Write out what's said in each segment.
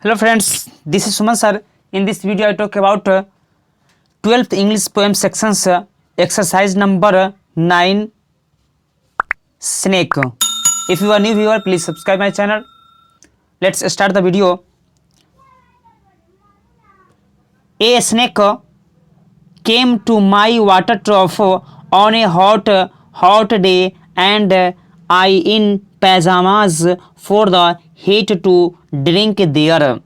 Hello friends, this is Suman sir. In this video I talk about 12th English poem sections, exercise number 9, snake. If you are new viewer, please subscribe my channel. Let's start the video. A snake came to my water trough on a hot day, and I in pajamas for the heat to drink there.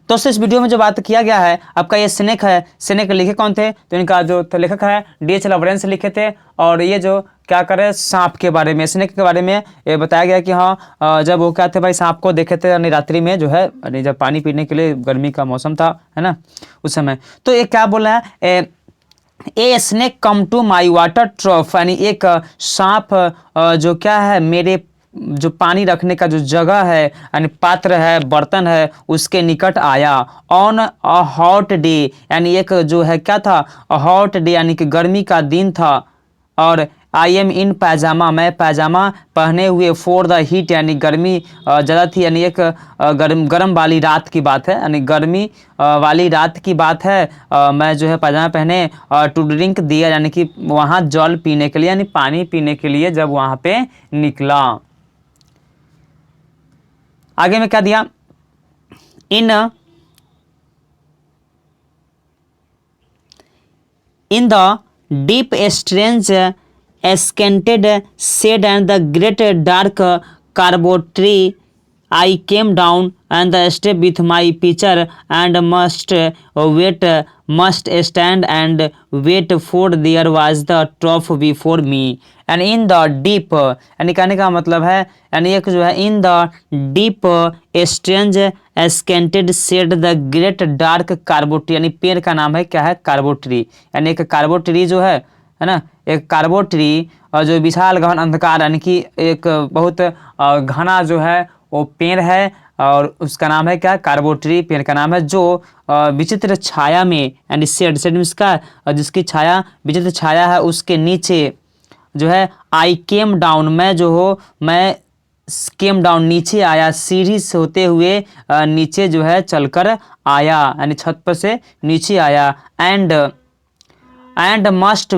तो इस video में जो बात किया गया है, आपका ये स्नेक है। स्नेक लिखे कौन थे? तो इनका जो लेखक है D.H. लॉरेंस लिखे थे। और ये जो क्या करे, सांप के बारे में, स्नेक के बारे में ये बताया गया कि हाँ, जब वो क्या थे भाई, सांप को देखे थे यानी रात्रि में जो है, यानी जब पानी पीने के लिए, गर्मी का मौसम था, है ना, उस समय। तो ये क्या बोल रहा है, a snake come to my water trough, यानी एक सांप जो क्या है, मेरे जो पानी रखने का जो जगह है, यानी पात्र है, बर्तन है, उसके निकट आया। ऑन अ हॉट डे, यानी एक जो है क्या था, हॉट डे यानी कि गर्मी का दिन था। और आई एम इन पैजामा, मैं पैजामा पहने हुए, फॉर द हीट यानी गर्मी ज़्यादा थी, यानी एक गर्म वाली रात की बात है, यानी गर्मी वाली रात की बात है। मैं जो है पैजामा पहने टू ड्रिंक दिया, यानी कि वहाँ जल पीने के लिए, यानी पानी पीने के लिए जब वहाँ पे निकला। आगे में क्या दिया, in the deep strange escanted shade and the great dark carbo tree, I came down and step with my pitcher and must stand and wait, for there was the trough before me. And in the deep, यानी कहने का मतलब है, यानी एक जो है, in the deep strange scanted shade the great dark carbo tree, यानी पेड़ का नाम है क्या है, कार्बो ट्री। यानी एक कार्बो ट्री जो है ना, एक कार्बो ट्री जो विशाल गहन अंधकार, यानी कि एक बहुत घना जो है वो पेड़ है, और उसका नाम है क्या, कार्बो ट्री, पेड़ का नाम है, जो विचित्र छाया में, यानी शेड मीन्स का जिसकी छाया, विचित्र छाया है, उसके नीचे जो है, आई केम डाउन, मैं जो हो, मैं केम डाउन नीचे आया, सीढ़ी से होते हुए नीचे जो है चलकर आया, यानी छत पर से नीचे आया। एंड मस्ट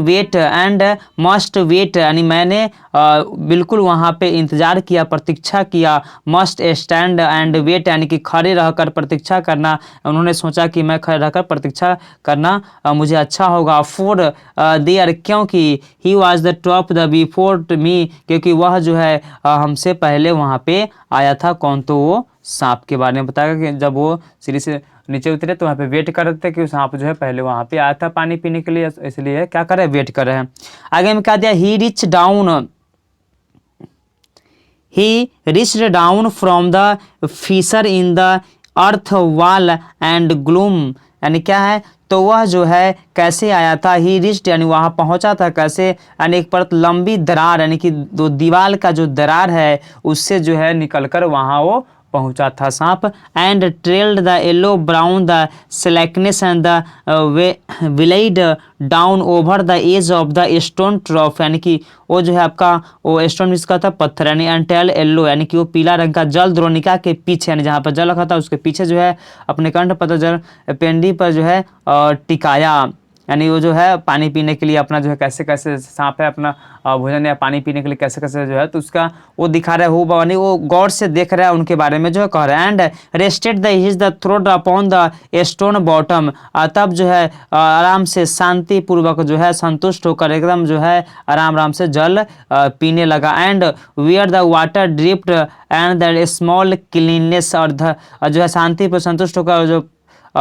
वेट, यानी मैंने बिल्कुल वहाँ पे इंतज़ार किया, प्रतीक्षा किया। मस्ट स्टैंड एंड वेट, यानी कि खड़े रहकर प्रतीक्षा करना। उन्होंने सोचा कि मैं खड़े रहकर प्रतीक्षा करना मुझे अच्छा होगा। फॉर देयर, क्योंकि he was the top the before me, क्योंकि वह जो है हमसे पहले वहाँ पे आया था। कौन? तो वो सांप के बारे में बताया कि जब वो सीढ़ी से नीचे उतरे तो वहाँ पे वेट कर रहे थे कि सांप जो है पहले वहाँ पे आया था पानी पीने के लिए, इसलिए क्या कर रहे हैं, वेट कर रहे हैं। आगे में क्या दिया, he reached down from the fissure in the earth wall and gloom, यानी क्या है, तो वह जो है कैसे आया था, ही रिच्ड यानी वहाँ पहुँचा था कैसे, यानी एक परत लंबी दरार, यानी कि दो दीवार का जो दरार है उससे जो है निकलकर वहाँ वो पहुंचा था सांप। And trailed the yellow brown the slackness and the willed down over the edge of the stone trough, यानी कि वो जो है आपका वो स्टोन जिसका था पत्थर, यानी एंटेल येलो, यानी कि वो पीला रंग का जल द्रोणिका के पीछे, यानी जहाँ पर जल रखा था उसके पीछे जो है अपने कंठ पर जल पेंडी पर जो है टिकाया, यानी वो जो है पानी पीने के लिए अपना जो है कैसे कैसे सांप है अपना भोजन या पानी पीने के लिए कैसे कैसे जो है, तो उसका वो दिखा रहा है, हो यानी वो गौर से देख रहा है उनके बारे में जो है कह रहा है। And rested the his the throat upon the stone bottom, तब जो है आराम से शांति पूर्वक जो है संतुष्ट होकर एकदम जो है आराम से जल पीने लगा। And where the water dripped and the small cleanness, और जो है शांति पर संतुष्ट होकर जो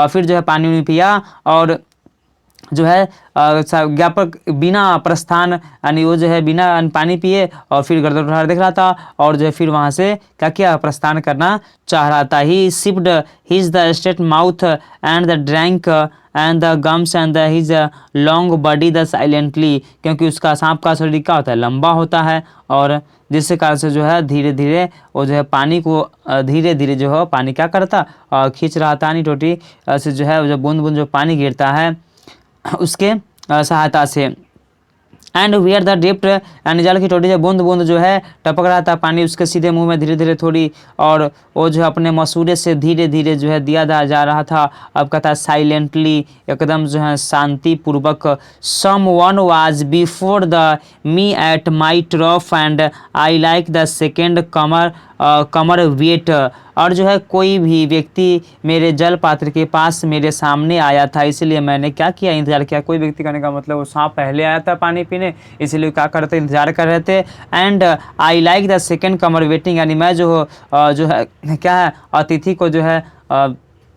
फिर जो है पानी पिया, और जो है ज्ञापक बिना प्रस्थान, यानी वो जो है बिना पानी पिए और फिर गर्दन उठा देख रहा था, और जो है फिर वहाँ से क्या किया, प्रस्थान करना चाह रहा था। He sipped his the straight mouth and the drank and the gums and the his long body the silently, क्योंकि उसका सांप का शरीर क्या होता है, लंबा होता है, और जिसके कारण से जो है धीरे धीरे वो जो है पानी को धीरे धीरे जो है पानी क्या करता, खींच रहा था, यानी टोटी से जो है जो बूंद बूंद जो पानी गिरता है उसके सहायता से। एंड वेयर द ड्रिफ्ट, यानी जल की छोटी सी बूंद बूंद जो है टपक रहा था पानी उसके सीधे मुंह में धीरे धीरे थोड़ी, और वो जो है अपने मसूड़े से धीरे धीरे जो है दिया जा रहा था। अब कहता है साइलेंटली, एकदम जो है शांति पूर्वक। Someone was before the me at my trough and I like the second comer wait, और जो है कोई भी व्यक्ति मेरे जल पात्र के पास मेरे सामने आया था, इसलिए मैंने क्या किया, इंतजार किया। कोई व्यक्ति करने का मतलब वो सांप पहले आया था पानी पीने, इसलिए क्या करते इंतजार कर रहे थे। And I like the second Qamar waiting, यानी मैं जो है क्या है अतिथि को जो है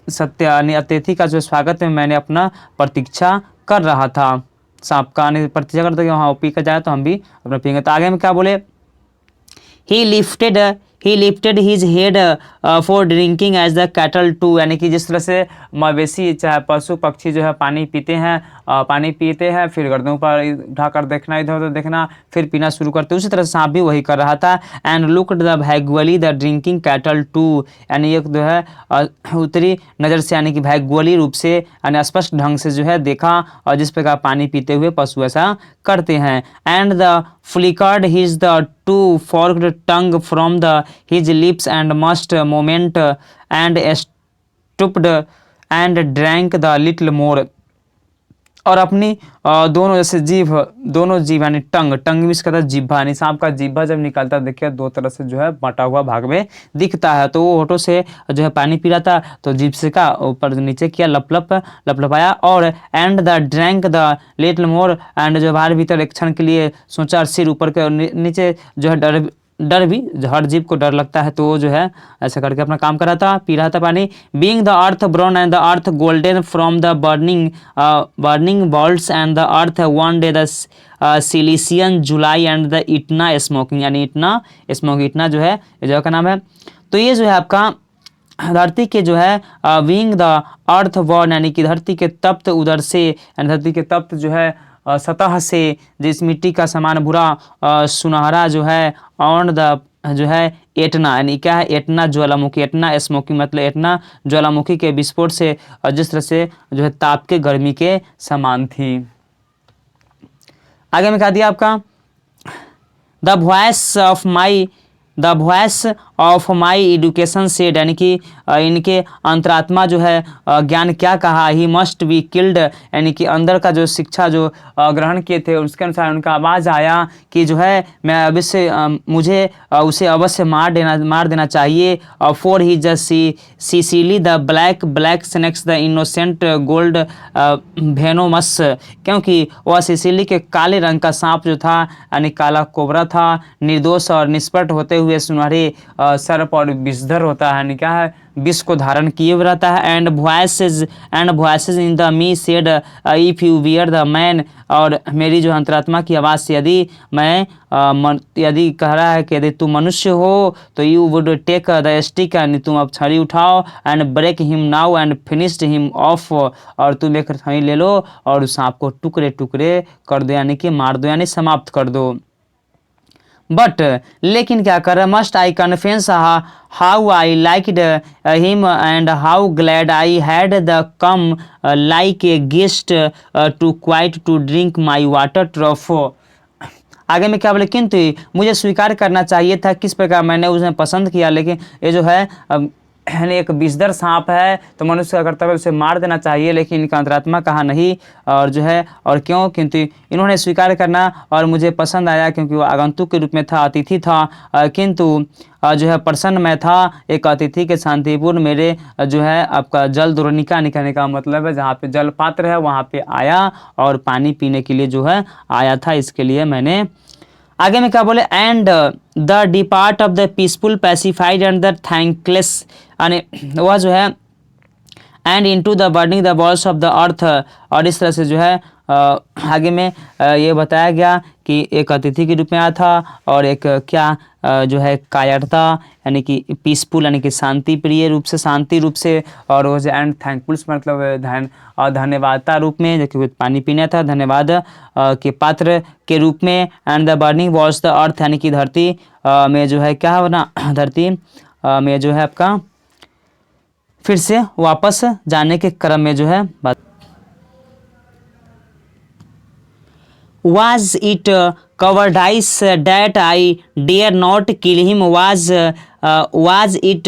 सत्य यानी अतिथि का जो स्वागत में मैंने अपना प्रतीक्षा कर रहा था। सांप का प्रतीक्षा करते कि वहाँ पी कर जाए तो हम भी अपना पियेंगे। तो आगे में क्या बोले, he lifted his head for drinking as the cattle too, यानी कि जिस तरह से मवेशी चाहे पशु पक्षी जो है पानी पीते हैं फिर गर्दनों पर उठाकर देखना, इधर उधर देखना, फिर पीना शुरू करते, उसी तरह से सांप भी वही कर रहा था। And looked the vaguely the drinking cattle too, यानी एक जो है उत्तरी नज़र से यानी कि भैग्वली रूप से यानी स्पष्ट ढंग से जो है देखा, और जिस प्रकार पानी पीते हुए पशु ऐसा करते हैं। And the flickered his the two forked tongue from the his lips and must moment and stooped and drank the little more, और अपनी दोनों जैसे दोनों जीभ यानी टंग मिस करता जिब्भा, यानी सांप का जिब्भा जब निकलता देखिए दो तरह से जो है बटा हुआ भाग में दिखता है। तो वो होठों से जो है पानी पी रहा था तो जीभ से का ऊपर नीचे किया, लपलपाया, और and the drank the little more, and जो बाहर भीतर एक क्षण के लिए सोचा, सिर ऊपर के नीचे जो है डर भी, हर जीव को डर लगता है, तो वो जो है ऐसा करके अपना काम कर रहा था, पी रहा था पानी। Being the earth brown and the earth golden from the burning bowels and the earth one day the Sicilian July and the Etna smoking, यानी इटना जो है जगह का नाम है। तो ये जो है आपका धरती के जो है बीइंग द अर्थ बॉर्न, यानी कि धरती के तप्त उदर से, यानी धरती के तप्त जो है सतह से जिस मिट्टी का समान भूरा सुनहरा जो है ऑन द जो है एटना, यानी क्या है एटना ज्वालामुखी, एटना स्मोकिंग मतलब एटना ज्वालामुखी के विस्फोट से जिस तरह से जो है ताप के गर्मी के समान थी। आगे में कहा दिया आपका the voice of my education said, यानी कि इनके अंतरात्मा जो है ज्ञान क्या कहा, ही मस्ट बी किल्ड, यानी कि अंदर का जो शिक्षा जो ग्रहण किए थे उसके अनुसार उनका आवाज़ आया कि जो है मैं अवश्य मुझे उसे अवश्य मार देना चाहिए। For he just Sicily the black snakes the innocent gold venomous, क्योंकि वह सिसिली के काले रंग का सांप जो था यानी काला कोबरा था, निर्दोष और निष्पट होते हुए सुनहरे सर्प और विषधर होता है, यानी क्या है विष को धारण किए हुए रहता है। And voices in the me said if you wear the man, और मेरी जो अंतरात्मा की आवाज़ से यदि कह रहा है कि यदि तुम मनुष्य हो तो you would take the stick, यानी तुम अब छड़ी उठाओ, and break him now and finished him off, और तुम एक छड़ी ले लो और उस सांप को टुकड़े टुकड़े कर दो, यानी कि मार दो, यानी समाप्त कर दो। बट लेकिन क्या कर, must I confess how I liked him and how glad I had the come like a guest to quiet to drink my water trough. आगे में क्या बोले, किंतु मुझे स्वीकार करना चाहिए था किस प्रकार मैंने उसे पसंद किया, लेकिन ये जो है यानी एक विषधर सांप है तो मनुष्य का कर्तव्य उसे मार देना चाहिए, लेकिन इनका अंतरात्मा कहा नहीं, और जो है और क्यों, क्योंकि इन्होंने स्वीकार करना और मुझे पसंद आया क्योंकि वो आगंतुक के रूप में था, अतिथि था, किंतु जो है प्रसन्न मैं था एक अतिथि के शांतिपूर्ण मेरे जो है आपका जल द्रोणिका निकलने का मतलब है जहाँ पे जल पात्र है वहाँ पे आया और पानी पीने के लिए जो है आया था, इसके लिए मैंने। आगे में क्या बोले, and the depart of the peaceful pacified and the thankless, यानी वह जो है and into the burning the balls of the earth, और इस तरह से जो है आगे में ये बताया गया कि एक अतिथि के रूप में आया था और एक क्या जो है कायरता यानी कि पीसफुल यानी कि शांति प्रिय रूप से, शांति रूप से, और वो जो एंड थैंकफुल्स मतलब धन्यवादता रूप में, जो कि पानी पीना था धन्यवाद के पात्र के रूप में। And the burning was the earth, यानी कि धरती में जो है क्या होना, धरती में जो है आपका फिर से वापस जाने के क्रम में जो है Was it cowardice that I dare not kill him? Was it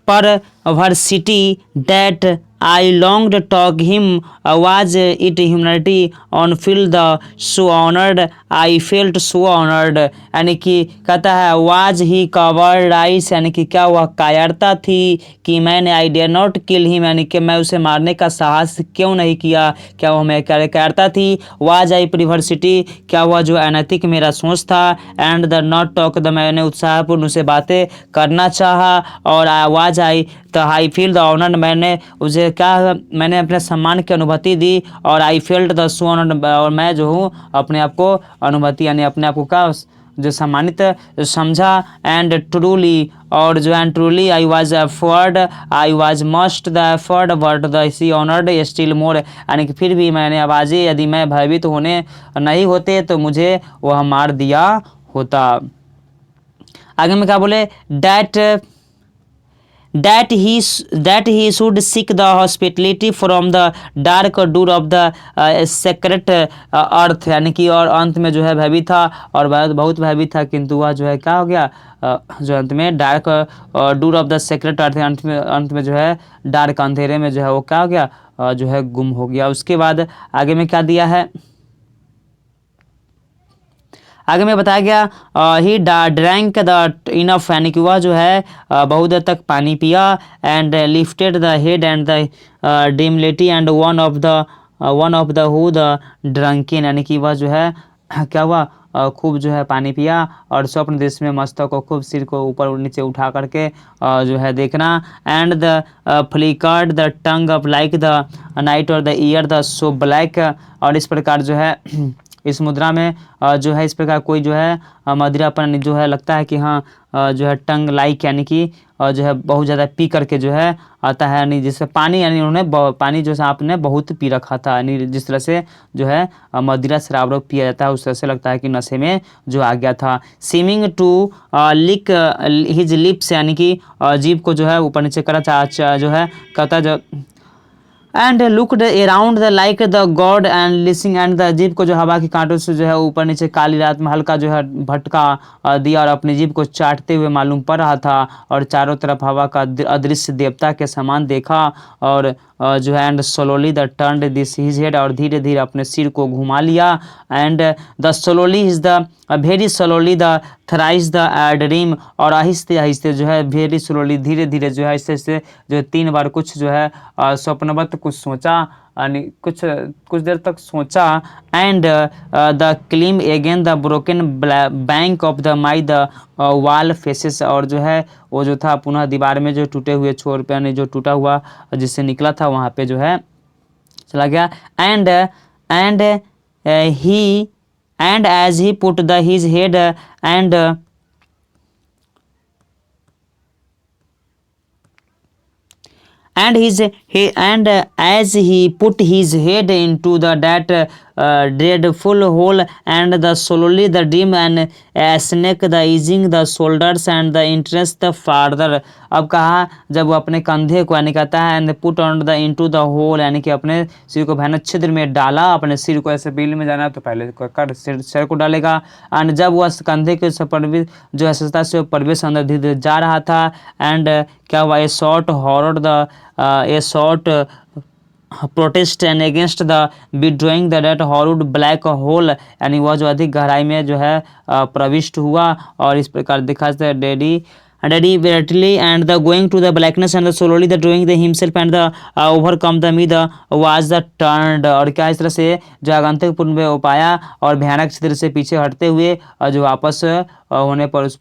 perversity that I longed to talk him? Was it humanity on feel the so honored? I felt so honored. यानी कि कहता है was he cowardice, यानी कि क्या वह कायरता थी कि मैंने I dare not kill him, यानी कि मैं उसे मारने का साहस क्यों नहीं किया, क्या वह मैं कायरता थी? was I perversity, क्या वह जो अनैतिक मेरा सोच था? and the not talk, the मैंने उत्साहपूर्ण उसे बातें करना चाहा। और was I तो आई फील द ऑनर्ड, मैंने उसे क्या मैंने अपने सम्मान की अनुभूति दी। और I felt the so honoured, और मैं जो हूँ अपने आप को अनुभूति यानी अपने आप को का जो सम्मानित समझा। एंड ट्रूली, और जो and truly I was afraid, I was must the afraid but the see honoured still more, यानी कि फिर भी मैंने आवाज़ें यदि मैं भयभीत होने नहीं होते तो मुझे वह मार दिया होता। आगे में क्या बोले, that he should seek the hospitality from the dark door of the sacred earth, यानी कि और अंत में जो है भयभीत था और बहुत भयभीत था, किंतु वह जो है क्या हो गया, जो अंत में dark door of the secret earth, अंत में जो है डार्क अंधेरे में जो है वो क्या हो गया, जो है गुम हो गया। उसके बाद आगे में क्या दिया है, आगे में बताया गया ही ड्रैंक द इनफ, यानी कि वह जो है बहुत देर तक पानी पिया। And lifted the head and the dreamily and one of the who the drunken, यानी कि वह जो है क्या हुआ, खूब जो है पानी पिया और स्वप्न दृश्य में मस्तक को खूब सिर को ऊपर नीचे उठा करके जो है देखना। And the flickered the tongue of like the night और the ear the so black, और इस प्रकार जो है इस मुद्रा में जो है इस प्रकार कोई जो है मदिरापन जो है लगता है कि हाँ जो है टंग लाइक, यानी कि जो है बहुत ज़्यादा पी करके जो है आता है, यानी जिससे पानी, यानी उन्होंने पानी जो सांप ने बहुत पी रखा था, यानी जिस तरह से जो है मदिरा शराब रोग पिया जाता है उस तरह से लगता है कि नशे में जो आ गया था। Seeming to lick his lips, यानी कि जीभ को जो है ऊपर नीचे करा जो है कहता जो and looked around the like the God and listening, and the जीभ को जो हवा की कांटों से जो है ऊपर नीचे काली रात में हल्का जो है भटका दिया और अपनी जीभ को चाटते हुए मालूम पड़ रहा था और चारों तरफ हवा का अदृश्य देवता के समान देखा। और जो है and slowly the turned this his head, और धीरे धीरे अपने सिर को घुमा लिया। And the slowly is the very slowly the thrice the dream, और आहिस्ते आहिस्ते जो है वेरी स्लोली धीरे धीरे जो है आहिस्ते से जो है 3 बार कुछ जो है स्वप्नवत कुछ सोचा, कुछ देर तक सोचा। And the climb again the broken bank of the my the wall faces, और जो है वो जो था पुनः दीवार में जो टूटे हुए छोर पे, यानी जो टूटा हुआ जिससे निकला था वहाँ पे जो है चला गया। And he and as he put the his head and and as he put his head into that dreadful hole, and the slowly the dream and snake the easing the shoulders and the interest the farther, अब कहा जब वो अपने कंधे को यानी कहता है and put on the into the hole, यानी कि अपने सिर को भयानक छिद्र में डाला, अपने सिर को ऐसे बिल में जाना है तो पहले कर सिर को डालेगा। एंड जब वह कंधे के प्रवेश जो है सस्ता से प्रवेश अंदर धीरे धीरे जा रहा था। एंड क्या हुआ, a short horror the a short protest and against the withdrawing the that horrid black hole, यानी वह जो अधिक गहराई में जो है प्रविष्ट हुआ। और इस प्रकार दिखा deliberately and the going to the blackness and the slowly the drawing the himself and the overcome the me the was the turned, और क्या इस तरह से जो आगंतुक पूर्ण में उपाया और भयानक छिद्र से पीछे हटते हुए जो वापस होने पर उस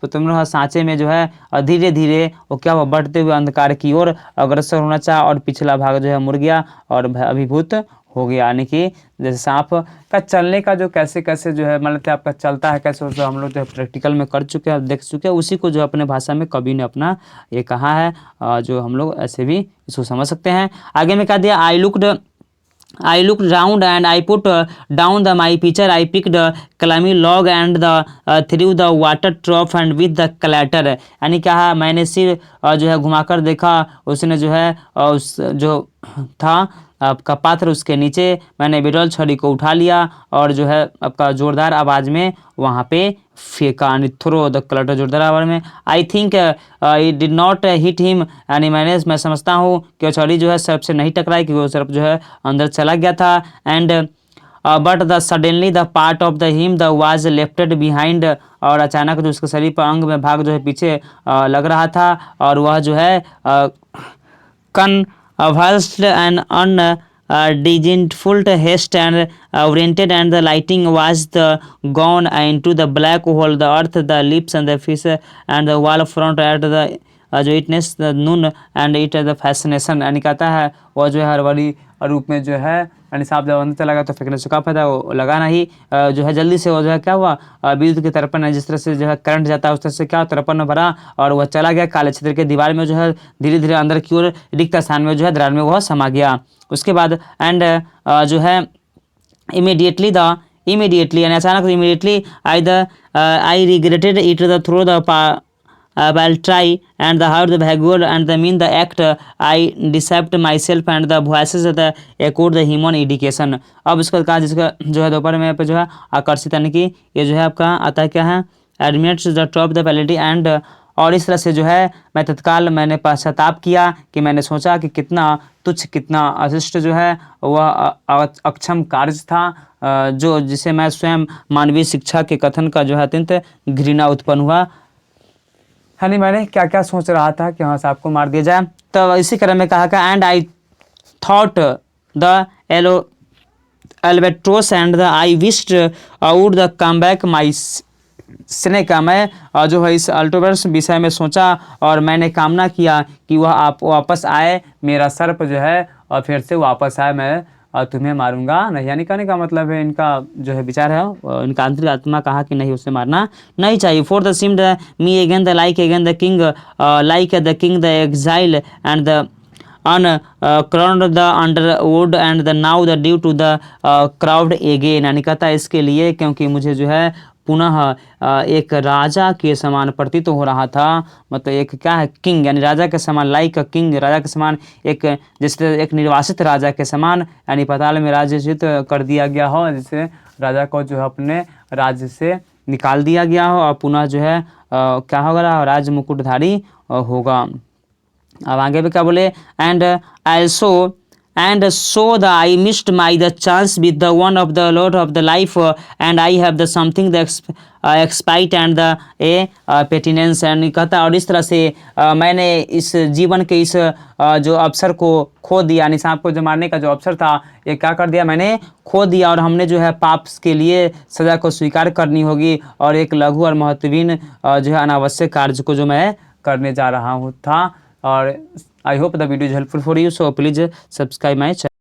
सांचे में जो है धीरे धीरे वो क्या हुआ, बढ़ते हुए अंधकार की ओर अग्रसर होना चाहा और पिछला भाग जो है मुड़ गया और अभिभूत हो गया। यानी कि जैसे सांप का चलने का जो कैसे कैसे जो है मतलब आपका चलता है कैसे, उसको हम लोग जो है प्रैक्टिकल में कर चुके हैं, देख चुके हैं, उसी को जो अपने भाषा में कवि ने अपना ये कहा है, जो हम लोग ऐसे भी इसको समझ सकते हैं। आगे में क्या दिया, I looked round and I put down my pitcher. I picked clammy log and threw the water trough and with the clatter, यानी क्या है, मैंने सिर जो है घुमाकर देखा, उसने जो है उस जो था आपका पात्र उसके नीचे मैंने बिरल छड़ी को उठा लिया और जो है आपका जोरदार आवाज़ में वहाँ पे फेंका एंड थ्रो द क्लटर, जोरदार आवाज़ में। I think it did not hit him, यानी मैं समझता हूँ कि वो छड़ी जो है सर्प से नहीं टकराई, क्योंकि वो सर्प जो है अंदर चला गया था। And but the suddenly the part of the him the was lefted behind, और अचानक जो उसके शरीर पर अंग में भाग जो है पीछे लग रहा था, और वह जो है convulsed and disdainful haste and oriented, and the lighting was gone into the black hole, the earth, the lips and the fish and the wall front at the जो witness the noon and it the fascination, यानी कहता है वह जो है हरवरी रूप में जो है, यानी सांप जब अंदर चला गया तो फेंकने से क्या फायदा, वो लगा नहीं। जो है जल्दी से वो जो है क्या हुआ, विद्युत के तरपन, जिस तरह से जो है करंट जाता है उस तरह से क्या तरपन भरा और वह चला गया काले क्षेत्र के दीवार में, जो है धीरे धीरे अंदर की ओर रिक्त स्थान में जो है दरार में वह समा गया। उसके बाद एंड जो है इमीडिएटली यानी अचानक immediately I regretted it the throw the I'll try and the heart the backward and the mean the act I decept myself and the voices the echoed the human indication। अब इसका कहा जिसका जो है दोपहर में पे जो है आकर्षित, यानी कि ये जो है आपका आता है क्या है, admits the top the paltry and, और इस तरह से जो है मैं तत्काल मैंने पश्चाताप किया कि मैंने सोचा कि कितना तुच्छ कितना अशिष्ट जो है वह अक्षम कार्य था, जो जिसे मैं स्वयं मानवीय शिक्षा के कथन का जो है अत्यंत घृणा उत्पन्न हुआ। यानी मैंने क्या क्या सोच रहा था कि हाँ सांप को मार दिया जाए। तो इसी क्रम में कहा and I thought the albatross and the I wished would the come back my snake, मैं जो है इस अल्टोबर्स विषय में सोचा और मैंने कामना किया कि वह आप वापस आए, मेरा सर्प जो है और फिर से वापस आए, मैं तुम्हें मारूंगा नहीं। यानी कहने का मतलब है इनका जो है विचार है, इनका आंतरिक आत्मा कहा कि नहीं उसे मारना नहीं चाहिए। For the SIM the me again the like again the king like the king the exile and the crowned the underwood and the now the due to the crowd again, यानी कहता है इसके लिए क्योंकि मुझे जो है पुनः एक राजा के समान प्रतीत हो रहा था, मतलब एक क्या है किंग यानी राजा के समान, लाइक किंग राजा के समान, एक जैसे एक निर्वासित राजा के समान, यानी पाताल में राज्यच्युत कर दिया गया हो, जिससे राजा को जो है अपने राज्य से निकाल दिया गया हो और पुनः जो है क्या होगा, राज मुकुटधारी होगा। अब आगे भी क्या बोले, and so the I missed my the chance with the one of the Lord of the life and I have the something the expite and the pettiness, and कहता और इस तरह से मैंने इस जीवन के इस जो अवसर को खो दिया, यानी सांप को जो मारने का जो अवसर था ये क्या कर दिया, मैंने खो दिया, और हमने जो है पाप के लिए सजा को स्वीकार करनी होगी और एक लघु और महत्वहीन जो है अनावश्यक कार्य को जो मैं करने जा रहा हूँ था। और I hope the video is helpful for you, so please subscribe my channel.